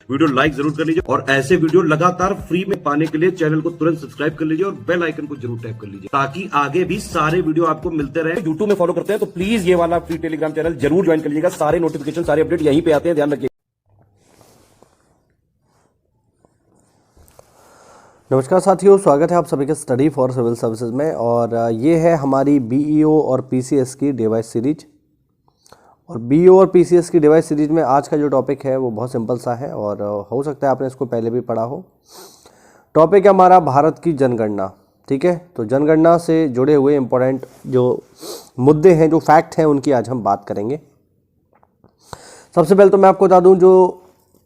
Video like जरूर कर लीजिए और ऐसे वीडियो लगातार फ्री में पाने के लिए चैनल को तुरंत सब्सक्राइब कर लीजिए और बेल आइकन को जरूर टैप कर लीजिए ताकि आगे भी सारे वीडियो आपको मिलते रहे। यूट्यूब में फॉलो करते हैं तो प्लीज ये वाला फ्री टेलीग्राम चैनल जरूर ज्वाइन कर लीजिएगा। सारे नोटिफिकेशन सारे अपडेट यहीं पे आते हैं, ध्यान रखिए। नमस्कार साथियों, स्वागत है आप सभी के स्टडी फॉर सिविल सर्विसेज में। और ये है हमारी बीईओ और पीसीएस की डिवाइस सीरीज। और बीईओ और पीसीएस की डिवाइस सीरीज में आज का जो टॉपिक है वो बहुत सिंपल सा है और हो सकता है आपने इसको पहले भी पढ़ा हो। टॉपिक है हमारा भारत की जनगणना। ठीक है, तो जनगणना से जुड़े हुए इंपॉर्टेंट जो मुद्दे हैं, जो फैक्ट हैं, उनकी आज हम बात करेंगे। सबसे पहले तो मैं आपको बता दूं, जो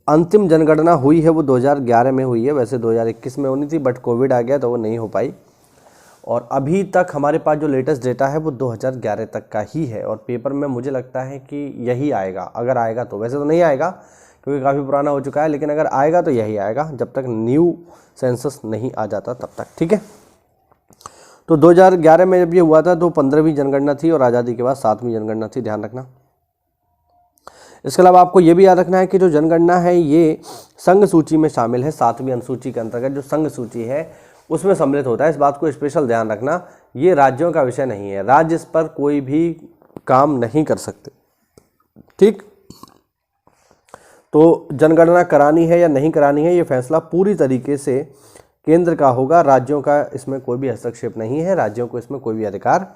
अंतिम जनगणना हुई है वो 2011 में हुई है। वैसे 2021 में होनी थी बट कोविड आ गया तो वो नहीं हो पाई। और अभी तक हमारे पास जो लेटेस्ट डेटा है वो 2011 तक का ही है। और पेपर में मुझे लगता है कि यही आएगा, अगर आएगा तो। वैसे तो नहीं आएगा क्योंकि काफ़ी पुराना हो चुका है, लेकिन अगर आएगा तो यही आएगा जब तक न्यू सेंसस नहीं आ जाता तब तक। ठीक है, तो 2011 में जब ये हुआ था तो 15वीं जनगणना थी और आज़ादी के बाद 7वीं जनगणना थी, ध्यान रखना। इसके अलावा आपको ये भी याद रखना है कि जो जनगणना है ये संघ सूची में शामिल है। 7वीं अनुसूची के अंतर्गत जो संघ सूची है उसमें सम्मिलित होता है। इस बात को स्पेशल ध्यान रखना, ये राज्यों का विषय नहीं है। राज्य इस पर कोई भी काम नहीं कर सकते। ठीक, तो जनगणना करानी है या नहीं करानी है ये फैसला पूरी तरीके से केंद्र का होगा। राज्यों का इसमें कोई भी हस्तक्षेप नहीं है, राज्यों को इसमें कोई भी अधिकार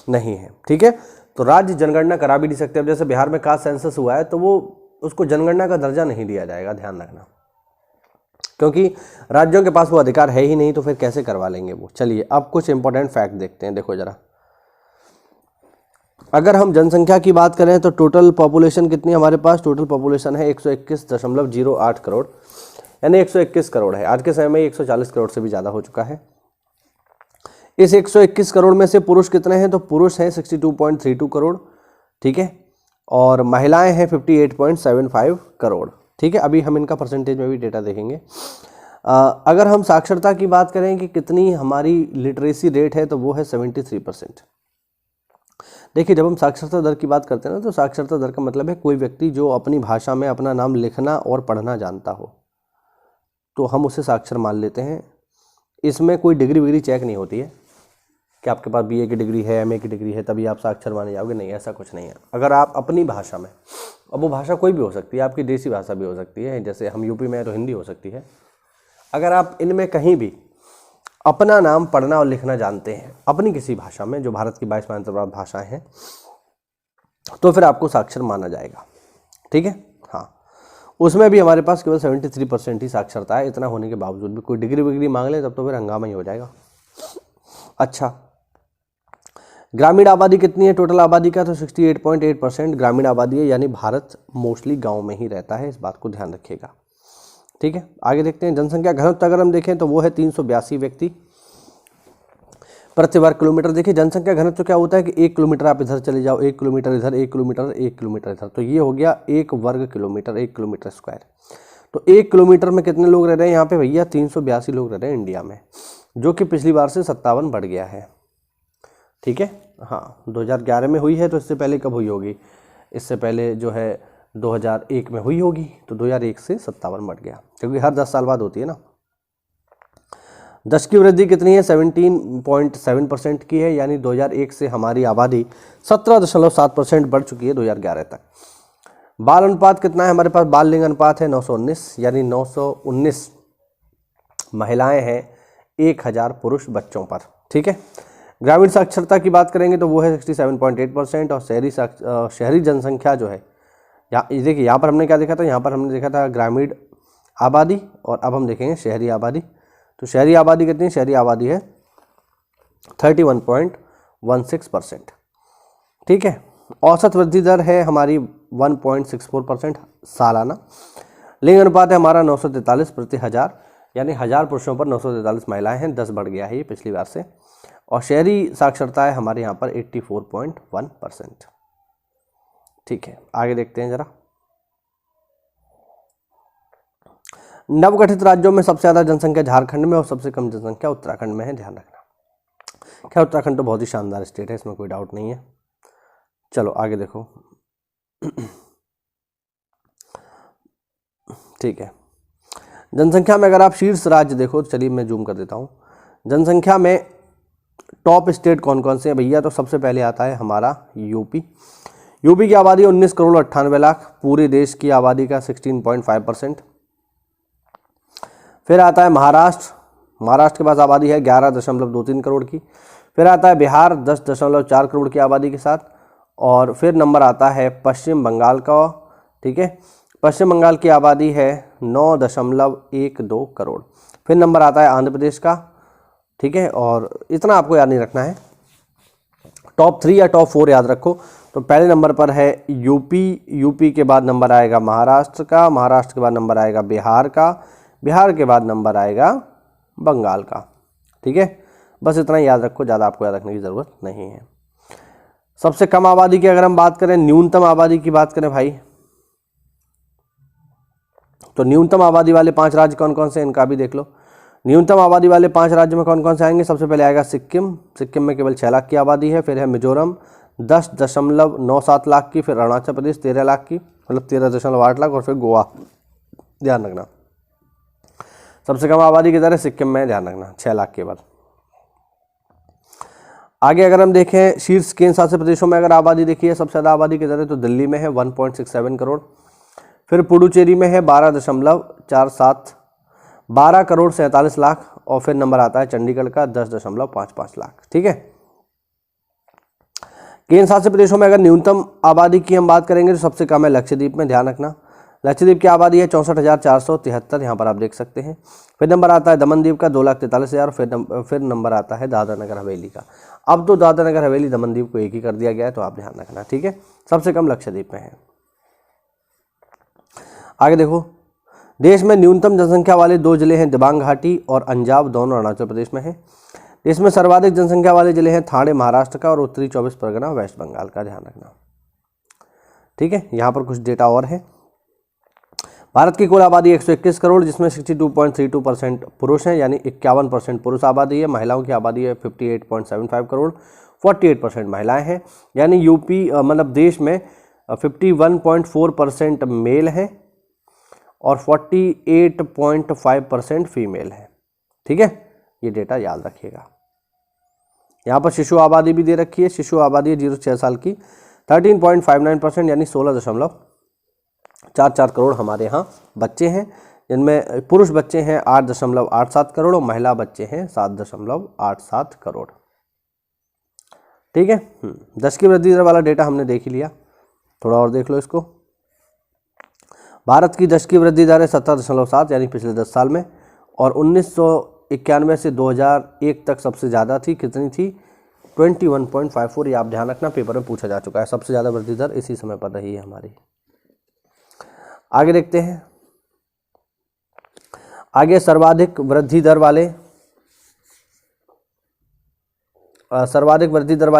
नहीं है। ठीक है, तो राज्य जनगणना करा भी नहीं सकते। अब जैसे बिहार में कास्ट सेंसस हुआ है तो वो उसको जनगणना का दर्जा नहीं दिया जाएगा, ध्यान रखना, क्योंकि राज्यों के पास वो अधिकार है ही नहीं, तो फिर कैसे करवा लेंगे वो। चलिए अब कुछ इंपॉर्टेंट फैक्ट देखते हैं। देखो जरा, अगर हम जनसंख्या की बात करें तो टोटल पॉपुलेशन कितनी हमारे पास? टोटल पॉपुलेशन है 121.08 करोड़, यानी 121 करोड़ है। आज के समय में 140 करोड़ से भी ज़्यादा हो चुका है। इस 121 करोड़ में से पुरुष कितने हैं? तो पुरुष हैं 62.32 करोड़। ठीक है, और महिलाएं हैं 58.75 करोड़। ठीक है, अभी हम इनका परसेंटेज में भी डेटा देखेंगे। अगर हम साक्षरता की बात करें कि कितनी हमारी लिटरेसी रेट है तो वो है 73%। देखिए, जब हम साक्षरता दर की बात करते हैं ना, तो साक्षरता दर का मतलब है कोई व्यक्ति जो अपनी भाषा में अपना नाम लिखना और पढ़ना जानता हो तो हम उसे साक्षर मान लेते हैं। इसमें कोई डिग्री विग्री चेक नहीं होती है कि आपके पास बीए की डिग्री है, एमए की डिग्री है तभी आप साक्षर माने जाओगे। नहीं, ऐसा कुछ नहीं है। अगर आप अपनी भाषा में, अब वो भाषा कोई भी हो सकती है, आपकी देसी भाषा भी हो सकती है, जैसे हम यूपी में है तो हिंदी हो सकती है। अगर आप इनमें कहीं भी अपना नाम पढ़ना और लिखना जानते हैं अपनी किसी भाषा में, जो भारत की 22 मान्यता प्राप्त भाषाएं हैं, तो फिर आपको साक्षर माना जाएगा। ठीक है, हाँ, उसमें भी हमारे पास केवल 73% ही साक्षरता है। इतना होने के बावजूद भी कोई डिग्री विग्री मांग ले तब तो फिर हंगामा ही हो जाएगा। अच्छा, ग्रामीण आबादी कितनी है टोटल आबादी का? तो 68.8% ग्रामीण आबादी है, यानी भारत मोस्टली गांव में ही रहता है। इस बात को ध्यान रखिएगा। ठीक है, आगे देखते हैं। जनसंख्या घनत्व अगर हम देखें तो वो है 382 व्यक्ति प्रति वर्ग किलोमीटर। देखिए, जनसंख्या घनत्व क्या होता है कि 1 किलोमीटर आप इधर चले जाओ, 1 किलोमीटर इधर, 1 किलोमीटर, 1 किलोमीटर इधर, तो ये हो गया 1 वर्ग किलोमीटर, 1 किलोमीटर स्क्वायर। तो 1 किलोमीटर में कितने लोग रह रहे हैं यहाँ पे भैया? 382 लोग रह रहे हैं इंडिया में, जो कि पिछली बार से 57 बढ़ गया है। ठीक है, हाँ, 2011 में हुई है तो इससे पहले कब हुई होगी? इससे पहले जो है 2001 में हुई होगी, तो 2001 से 57 बढ़ गया, क्योंकि हर 10 साल बाद होती है ना। 10 की वृद्धि कितनी है? 17.7% की है, यानी 2001 से हमारी आबादी 17.7% बढ़ चुकी है 2011 तक। बाल अनुपात कितना है हमारे पास? बाल लिंग अनुपात है 919, यानी 919 महिलाएं हैं 1000 पुरुष बच्चों पर। ठीक है, ग्रामीण साक्षरता की बात करेंगे तो वो है 67.8%। और शहरी जनसंख्या जो है, यहाँ देखिए, यहाँ पर हमने क्या देखा था? यहाँ पर हमने देखा था ग्रामीण आबादी, और अब हम देखेंगे शहरी आबादी। तो शहरी आबादी कितनी? शहरी आबादी है 31.16%। ठीक है, औसत वृद्धि दर है हमारी 1.64% सालाना। लिंग अनुपात है हमारा 943 प्रति 1000, यानी 1000 पुरुषों पर 943 महिलाएं हैं, 10 बढ़ गया है ये पिछली बार से। और शहरी साक्षरता है हमारे यहाँ पर 84.1%। ठीक है, आगे देखते हैं जरा। नवगठित राज्यों में सबसे ज़्यादा जनसंख्या झारखंड में और सबसे कम जनसंख्या उत्तराखंड में है, ध्यान रखना। क्या, उत्तराखंड तो बहुत ही शानदार स्टेट है, इसमें कोई डाउट नहीं है। चलो आगे देखो। ठीक है, जनसंख्या में अगर आप शीर्ष राज्य देखो, चलिए मैं जूम कर देता हूँ। जनसंख्या में टॉप स्टेट कौन कौन से हैं भैया, तो सबसे पहले आता है हमारा यूपी। यूपी की आबादी 19 करोड़ 98 लाख, पूरे देश की आबादी का 16.5%। फिर आता है महाराष्ट्र। महाराष्ट्र के पास आबादी है 11.23 करोड़ की। फिर आता है बिहार 10.4 करोड़ की आबादी के साथ। और फिर नंबर आता है पश्चिम बंगाल का, ठीक है। पश्चिम बंगाल की आबादी है 9.12 करोड़। फिर नंबर आता है आंध्र प्रदेश का, ठीक है। और इतना आपको याद नहीं रखना है, टॉप 3 या टॉप 4 याद रखो। तो पहले नंबर पर है यूपी, यूपी के बाद नंबर आएगा महाराष्ट्र का, महाराष्ट्र के बाद नंबर आएगा बिहार का, बिहार के बाद नंबर आएगा बंगाल का, ठीक है। बस इतना ही याद रखो, ज़्यादा आपको याद रखने की ज़रूरत नहीं है। सबसे कम आबादी की अगर हम बात करें, न्यूनतम आबादी की बात करें भाई, तो न्यूनतम आबादी वाले 5 राज्य कौन कौन से, इनका भी देख लो। न्यूनतम आबादी वाले 5 राज्यों में कौन कौन से आएंगे, सबसे पहले आएगा सिक्किम। सिक्किम में केवल 6 लाख की आबादी है। फिर है मिजोरम 10.97 लाख की। फिर अरुणाचल प्रदेश 13 लाख की, मतलब 13.8 लाख। और फिर गोवा, ध्यान रखना सबसे कम आबादी की तरह सिक्किम में, ध्यान रखना 6 लाख केवल। आगे अगर हम देखें शीर्ष केंद्र शासित प्रदेशों में अगर आबादी देखिए सबसे ज़्यादा आबादी की तरह, तो दिल्ली में है 1.67 करोड़। फिर पुडुचेरी में है 12.47, 12 करोड़ 47 लाख। और फिर नंबर आता है चंडीगढ़ का 10.55 लाख, ठीक है। केंद्र शासित प्रदेशों में अगर न्यूनतम आबादी की हम बात करेंगे तो सबसे कम है लक्षद्वीप में, ध्यान रखना। लक्षद्वीप की आबादी है 64,473, यहाँ पर आप देख सकते हैं। फिर नंबर आता है दमनदीप का 2,43,000। फिर नंबर आता है दादरा नगर हवेली का। अब तो दादरा नगर हवेली दमनदीप को एक ही कर दिया गया है, तो आप ध्यान रखना, ठीक है। सबसे कम लक्षद्वीप में है। आगे देखो, देश में न्यूनतम जनसंख्या वाले 2 जिले हैं, दिबांग घाटी और अंजाव, दोनों अरुणाचल प्रदेश में है। देश में सर्वाधिक जनसंख्या वाले जिले हैं ठाणे महाराष्ट्र का और उत्तरी 24 परगना वेस्ट बंगाल का, ध्यान रखना, ठीक है। यहाँ पर कुछ डेटा और है। भारत की कुल आबादी 121 करोड़, जिसमें 62.32% पुरुष हैं, यानी 51% पुरुष आबादी है। महिलाओं की आबादी है 58.75 करोड़, 48% महिलाएं हैं। यानी यूपी मतलब देश में 51.4% मेल हैं और 48.5% फीमेल है, ठीक है। ये डेटा याद रखिएगा। यहाँ पर शिशु आबादी भी दे रखी है। शिशु आबादी है 0 से 6 साल की 13.59%, यानी 16.44 करोड़ हमारे यहाँ बच्चे हैं, जिनमें पुरुष बच्चे हैं 8.87 करोड़ और महिला बच्चे हैं 7.87 करोड़, ठीक है। 10 की वृद्धि दर वाला डेटा हमने देख ही लिया, थोड़ा और देख लो इसको। भारत की 10 की वृद्धि दर है 17.7, यानी पिछले 10 साल में। और 1991 से 2001 तक सबसे ज़्यादा थी, कितनी थी, 21.54। ये आप ध्यान रखना, पेपर में पूछा जा चुका है। सबसे ज़्यादा वृद्धि दर इसी समय पर रही है हमारी। आगे देखते हैं, आगे सर्वाधिक वृद्धि दर वाले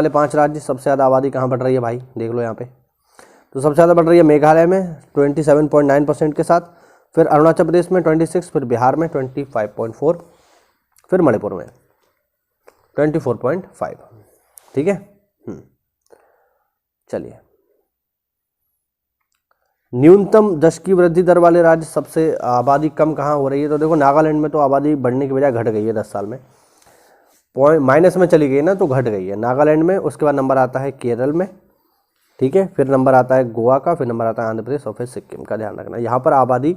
5 राज्य, सबसे ज़्यादा आबादी कहाँ बढ़ रही है भाई, देख लो यहाँ पे। तो सबसे ज़्यादा बढ़ रही है मेघालय में 27.9% के साथ। फिर अरुणाचल प्रदेश में 26, फिर बिहार में 25.4, फिर मणिपुर में 24.5, ठीक है। चलिए, न्यूनतम 10 की वृद्धि दर वाले राज्य, सबसे आबादी कम कहाँ हो रही है, तो देखो नागालैंड में तो आबादी बढ़ने की बजाय घट गई है 10 साल में, माइनस में चली गई ना, तो घट गई है नागालैंड में। उसके बाद नंबर आता है केरल में, ठीक है। फिर नंबर आता है गोवा का, फिर नंबर आता है आंध्र प्रदेश और फिर सिक्किम का, ध्यान रखना। यहाँ पर आबादी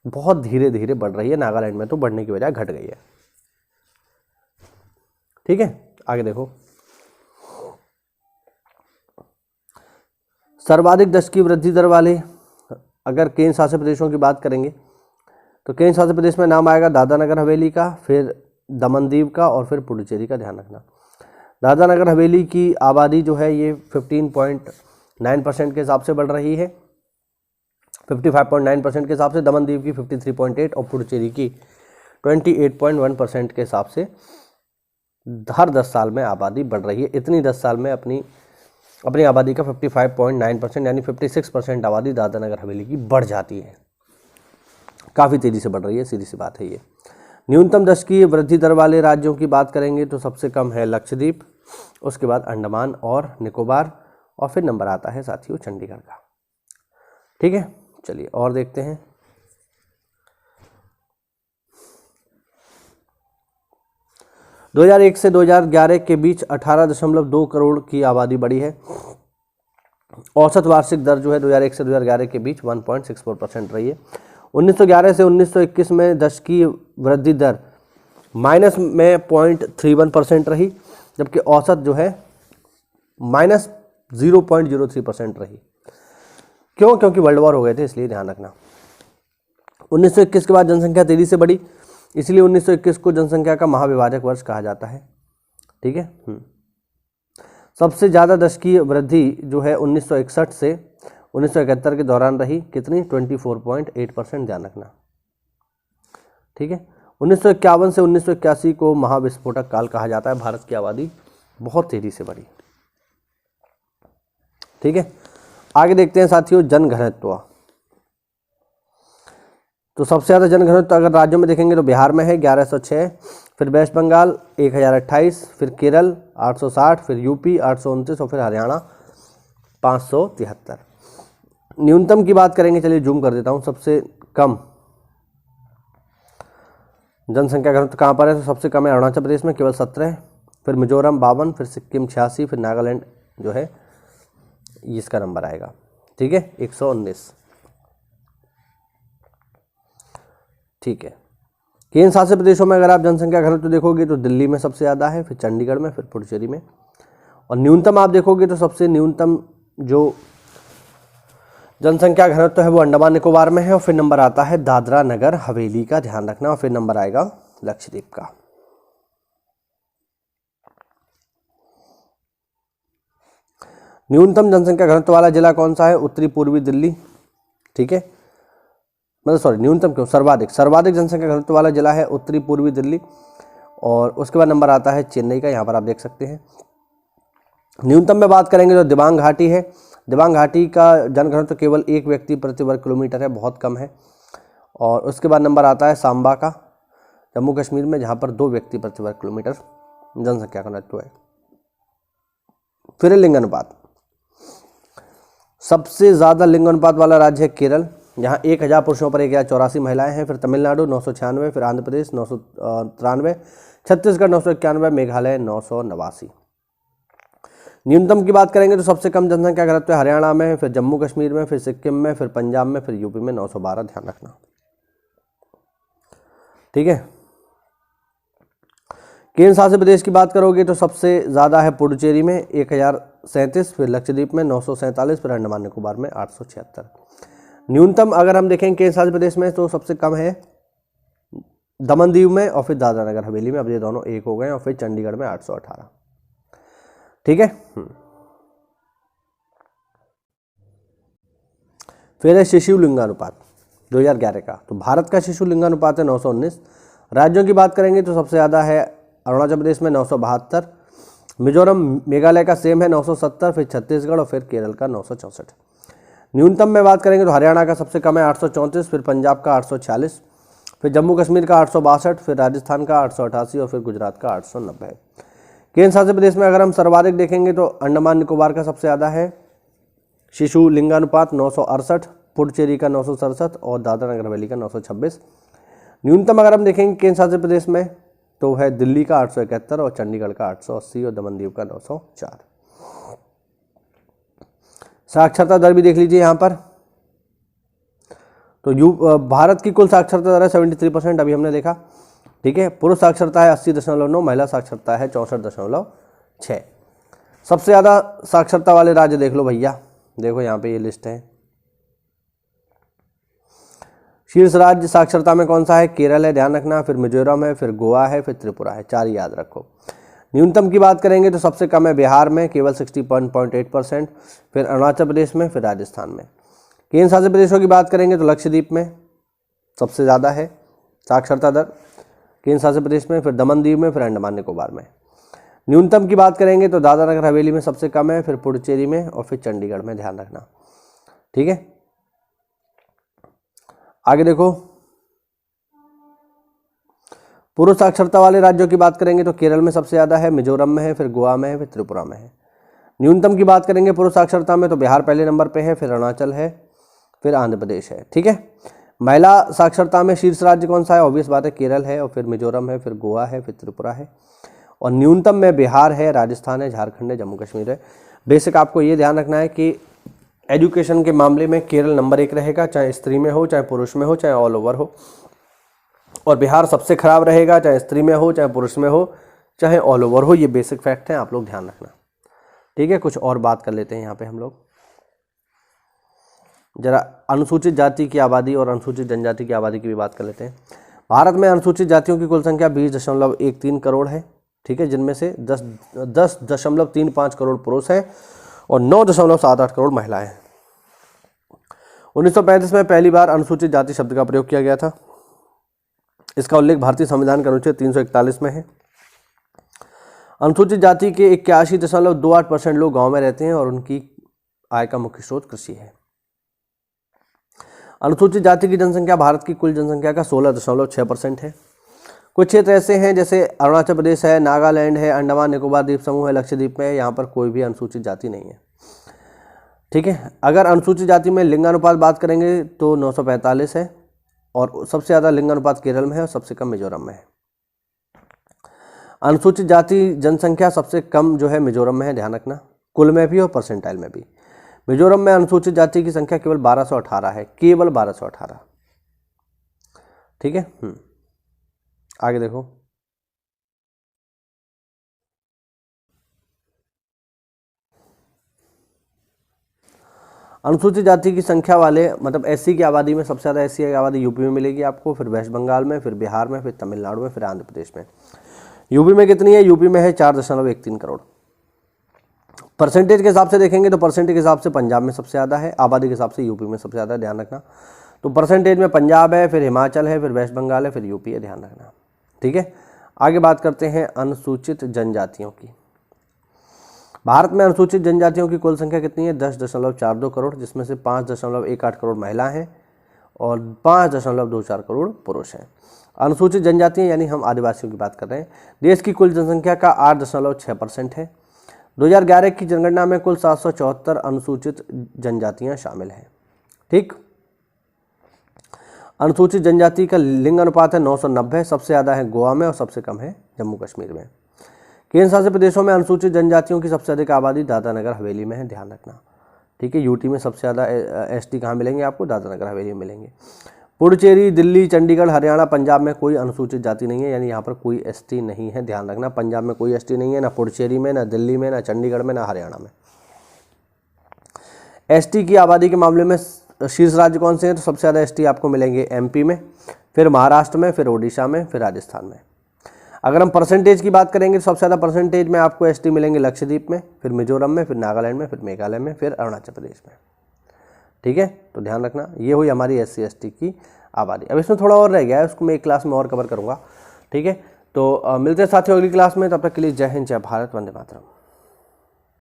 बहुत धीरे धीरे बढ़ रही है, नागालैंड में तो बढ़ने की बजाय घट गई है, ठीक है। आगे देखो, सर्वाधिक 10 की वृद्धि दर वाले अगर केंद्र शासित प्रदेशों की बात करेंगे तो केंद्र शासित प्रदेश में नाम आएगा दादरा नगर हवेली का, फिर दमनदीव का और फिर पुडुचेरी का, ध्यान रखना। दादरा नगर हवेली की आबादी जो है ये 15.9% के हिसाब से बढ़ रही है, 55.9% के हिसाब से। दमनदीव की 53.8 और पुडुचेरी की 28.1% के हिसाब से हर 10 साल में आबादी बढ़ रही है। इतनी 10 साल में अपनी आबादी का 55.9% यानी 56% आबादी दादरा नगर हवेली की बढ़ जाती है। काफ़ी तेज़ी से बढ़ रही है, सीधी सी बात है ये। न्यूनतम 10 की वृद्धि दर वाले राज्यों की बात करेंगे तो सबसे कम है लक्षद्वीप, उसके बाद अंडमान और निकोबार और फिर नंबर आता है साथियों चंडीगढ़ का, ठीक है। चलिए और देखते हैं, 2001 से 2011 के बीच 18.2 करोड़ की आबादी बढ़ी है। औसत वार्षिक दर जो है 2001 से 2011 के बीच 1.64% रही है। 1911 से 1921 में दशकीय वृद्धि दर माइनस में 0.31% रही, जबकि औसत जो है माइनस 0.03% रही। क्यों? क्योंकि वर्ल्ड वॉर हो गए थे, इसलिए ध्यान रखना। 1921 के बाद जनसंख्या तेजी से बढ़ी, इसलिए 1921 को जनसंख्या का महाविभाजक वर्ष कहा जाता है। ठीक है। सबसे ज़्यादा दशकीय वृद्धि जो है 1961 से 1971 के दौरान रही, कितनी? 24.8%, ध्यान रखना। ठीक है। 1951 से 1981 को महाविस्फोटक काल कहा जाता है। भारत की आबादी बहुत तेजी से बढ़ी। ठीक है। आगे देखते हैं साथियों जनघनत्व। तो सबसे ज़्यादा जनघनत्व अगर राज्यों में देखेंगे तो बिहार में है 1106, फिर वेस्ट बंगाल 1028, फिर केरल 860, फिर यूपी 829 और फिर हरियाणा 573। न्यूनतम की बात करेंगे, चलिए जूम कर देता हूँ। सबसे कम जनसंख्या घनत्व कहाँ पर है? तो सबसे कम है अरुणाचल प्रदेश में, केवल 17, फिर मिजोरम 52, फिर सिक्किम 86, फिर नागालैंड जो है इसका नंबर आएगा। ठीक है, 119। ठीक है। केंद्र शासित प्रदेशों में अगर आप जनसंख्या घनत्व देखोगे तो दिल्ली में सबसे ज़्यादा है, फिर चंडीगढ़ में, फिर पुडुचेरी में। और न्यूनतम आप देखोगे तो सबसे न्यूनतम जो जनसंख्या घनत्व है वो अंडमान निकोबार में है, और फिर नंबर आता है दादरा नगर हवेली का, ध्यान रखना। और फिर नंबर आएगा लक्षद्वीप का। न्यूनतम जनसंख्या घनत्व वाला जिला कौन सा है? उत्तरी पूर्वी दिल्ली। ठीक है, मतलब सॉरी न्यूनतम क्यों, सर्वाधिक जनसंख्या घनत्व वाला जिला है उत्तरी पूर्वी दिल्ली। और उसके बाद नंबर आता है चेन्नई का, यहाँ पर आप देख सकते हैं। न्यूनतम में बात करेंगे तो दिबांग घाटी है। दिबांग घाटी का जनघनत्व केवल 1 व्यक्ति प्रति वर्ग किलोमीटर है, बहुत कम है। और उसके बाद नंबर आता है सांबा का, जम्मू कश्मीर में, जहाँ पर 2 व्यक्ति प्रति वर्ग किलोमीटर जनसंख्या घनत्व है। फिर लिंगानुपात, सबसे ज़्यादा लिंगानुपात वाला राज्य है केरल, यहाँ 1000 पुरुषों पर 1084 महिलाएं हैं। फिर तमिलनाडु 996, फिर आंध्र प्रदेश 993, छत्तीसगढ़ 991, मेघालय 989। न्यूनतम की बात करेंगे तो सबसे कम जनसंख्या घनत्व हरियाणा में, फिर जम्मू कश्मीर में, फिर सिक्किम में, फिर पंजाब में, फिर यूपी में 912, ध्यान रखना। ठीक है। केंद्र शासित प्रदेश की बात करोगे तो सबसे ज़्यादा है पुडुचेरी में 1037, फिर लक्षद्वीप में 947, फिर अंडमान निकोबार में 876। न्यूनतम अगर हम देखें केंद्र शासित प्रदेश में तो सबसे कम है दमन दीव में, और फिर दादरा नगर हवेली में, अब ये दोनों एक हो गए। और फिर चंडीगढ़ में 818। ठीक है। फिर है शिशु लिंगानुपात 2011 का। तो भारत का शिशु लिंगानुपात है 919। राज्यों की बात करेंगे तो सबसे ज़्यादा है अरुणाचल प्रदेश में 972, मिजोरम मेघालय का सेम है 970, फिर छत्तीसगढ़ और फिर केरल का 964। न्यूनतम में बात करेंगे तो हरियाणा का सबसे कम है 834, फिर पंजाब का 846, फिर जम्मू कश्मीर का 862, फिर राजस्थान का 888 और फिर गुजरात का 890 है। केंद्र शासित प्रदेश में अगर हम सर्वाधिक देखेंगे तो अंडमान निकोबार का सबसे ज़्यादा है शिशु लिंगानुपात 968, पुडुचेरी का 967 और दादरा नगर हवेली का 926। न्यूनतम अगर हम देखेंगे केंद्र शासित प्रदेश में तो है दिल्ली का 871 और चंडीगढ़ का 880 और दमन दीव का 904। साक्षरता दर भी देख लीजिए यहाँ पर। तो भारत की कुल साक्षरता दर है 73%, अभी हमने देखा। ठीक है। पुरुष साक्षरता है 80.9, महिला साक्षरता है 64.6। सबसे ज़्यादा साक्षरता वाले राज्य देख लो भैया, देखो यहाँ पे ये लिस्ट है। शीर्ष राज्य साक्षरता में कौन सा है? केरल है, ध्यान रखना। फिर मिजोरम है, फिर गोवा है, फिर त्रिपुरा है, 4 याद रखो। न्यूनतम की बात करेंगे तो सबसे कम है बिहार में, केवल 60.8%, फिर अरुणाचल प्रदेश में, फिर राजस्थान में। केंद्र शासित प्रदेशों की बात करेंगे तो लक्षद्वीप में सबसे ज़्यादा है साक्षरता दर केंद्र शासित प्रदेश में, फिर दमन दीव में, फिर अंडमान निकोबार में। न्यूनतम की बात करेंगे तो दादरा नगर हवेली में सबसे कम है, फिर पुडुचेरी में और फिर चंडीगढ़ में, ध्यान रखना। ठीक है। आगे देखो, पुरुष साक्षरता वाले राज्यों की बात करेंगे तो केरल में सबसे ज़्यादा है, मिजोरम में है, फिर गोवा में है, फिर त्रिपुरा में है। न्यूनतम की बात करेंगे पुरुष साक्षरता में तो बिहार पहले नंबर पे है, फिर अरुणाचल है, फिर आंध्र प्रदेश है। ठीक है। महिला साक्षरता में शीर्ष राज्य कौन सा है? ऑब्वियस बात है केरल है, और फिर मिजोरम है, फिर गोवा है, फिर त्रिपुरा है। और न्यूनतम में बिहार है, राजस्थान है, झारखंड है, जम्मू कश्मीर है। बेसिक आपको ये ध्यान रखना है कि एजुकेशन के मामले में केरल नंबर 1 रहेगा, चाहे स्त्री में हो, चाहे पुरुष में हो, चाहे ऑल ओवर हो। और बिहार सबसे खराब रहेगा, चाहे स्त्री में हो, चाहे पुरुष में हो, चाहे ऑल ओवर हो। ये बेसिक फैक्ट हैं, आप लोग ध्यान रखना। ठीक है, कुछ और बात कर लेते हैं यहाँ पे हम लोग। जरा अनुसूचित जाति की आबादी और अनुसूचित जनजाति की आबादी की भी बात कर लेते हैं। भारत में अनुसूचित जातियों की कुल संख्या 20.13 करोड़ है। ठीक है, जिनमें से 10.35 करोड़ पुरुष हैं और 9.78 करोड़ महिलाएं हैं। 1935 में पहली बार अनुसूचित जाति शब्द का प्रयोग किया गया था। इसका उल्लेख भारतीय संविधान के अनुच्छेद 341 में है। अनुसूचित जाति के 81.28% लोग गांव में रहते हैं और उनकी आय का मुख्य स्रोत कृषि है। अनुसूचित जाति की जनसंख्या भारत की कुल जनसंख्या का 16.6% है। कुछ क्षेत्र ऐसे हैं जैसे अरुणाचल प्रदेश है, नागालैंड है, अंडमान निकोबार द्वीप समूह है, लक्षद्वीप में है, यहाँ पर कोई भी अनुसूचित जाति नहीं है। ठीक है, अगर अनुसूचित जाति में लिंगानुपात बात करेंगे तो 945 है और सबसे ज़्यादा लिंगानुपात केरल में है और सबसे कम मिजोरम में है। अनुसूचित जाति जनसंख्या सबसे कम जो है मिजोरम में है, ध्यान रखना, कुल में भी और परसेंटाइल में भी। मिजोरम में अनुसूचित जाति की संख्या केवल 1218 है, केवल 1218। ठीक है, आगे देखो। अनुसूचित जाति की संख्या वाले मतलब एससी की आबादी में सबसे ज़्यादा एससी की आबादी यूपी में मिलेगी आपको, फिर वेस्ट बंगाल में, फिर बिहार में, फिर तमिलनाडु में, फिर आंध्र प्रदेश में। यूपी में कितनी है? यूपी में है 4.13 करोड़। परसेंटेज के हिसाब से देखेंगे तो परसेंटेज के हिसाब से पंजाब में सबसे ज़्यादा है, आबादी के हिसाब से यूपी में सबसे ज़्यादा है, ध्यान रखना। तो परसेंटेज में पंजाब है, फिर हिमाचल है, फिर वेस्ट बंगाल है, फिर यूपी है, ध्यान रखना। ठीक है, आगे बात करते हैं अनुसूचित जनजातियों की। भारत में अनुसूचित जनजातियों की कुल संख्या कितनी है? 10.42 करोड़, जिसमें से 5.18 करोड़ महिला हैं और 5.24 करोड़ पुरुष हैं। अनुसूचित जनजातियाँ यानी हम आदिवासियों की बात कर रहे हैं। देश की कुल जनसंख्या का 8.6% है। 2011 की जनगणना में कुल 774 अनुसूचित जनजातियाँ शामिल हैं। ठीक, अनुसूचित जनजाति का लिंग अनुपात है 990, सबसे ज़्यादा है गोवा में और सबसे कम है जम्मू कश्मीर में। केंद्र शासित प्रदेशों में अनुसूचित जनजातियों की सबसे अधिक आबादी दादरा नगर हवेली में है, ध्यान रखना। ठीक है, यूटी में सबसे ज़्यादा एसटी कहाँ मिलेंगे आपको? दादरा नगर हवेली में मिलेंगे। पुडुचेरी, दिल्ली, चंडीगढ़, हरियाणा, पंजाब में कोई अनुसूचित जाति नहीं है, यानी यहाँ पर कोई एसटी नहीं है, ध्यान रखना। पंजाब में कोई एसटी नहीं है, ना पुडुचेरी में, ना दिल्ली में, ना चंडीगढ़ में, ना हरियाणा में। एसटी की आबादी के मामले में शीर्ष राज्य कौन से हैं? तो सबसे ज़्यादा एसटी आपको मिलेंगे एमपी में, फिर महाराष्ट्र में, फिर ओडिशा में, फिर राजस्थान में। अगर हम परसेंटेज की बात करेंगे तो सबसे ज़्यादा परसेंटेज में आपको एसटी मिलेंगे लक्षद्वीप में, फिर मिजोरम में, फिर नागालैंड में, फिर मेघालय में, फिर अरुणाचल प्रदेश में। ठीक है, तो ध्यान रखना, ये हुई हमारी एससी एसटी की आबादी। अब इसमें थोड़ा और रह गया है, उसको मैं एक क्लास में और कवर करूँगा। ठीक है, तो मिलते हैं साथियों अगली क्लास में, तब तक के लिए जय हिंद, जय भारत, वंदे मातरम।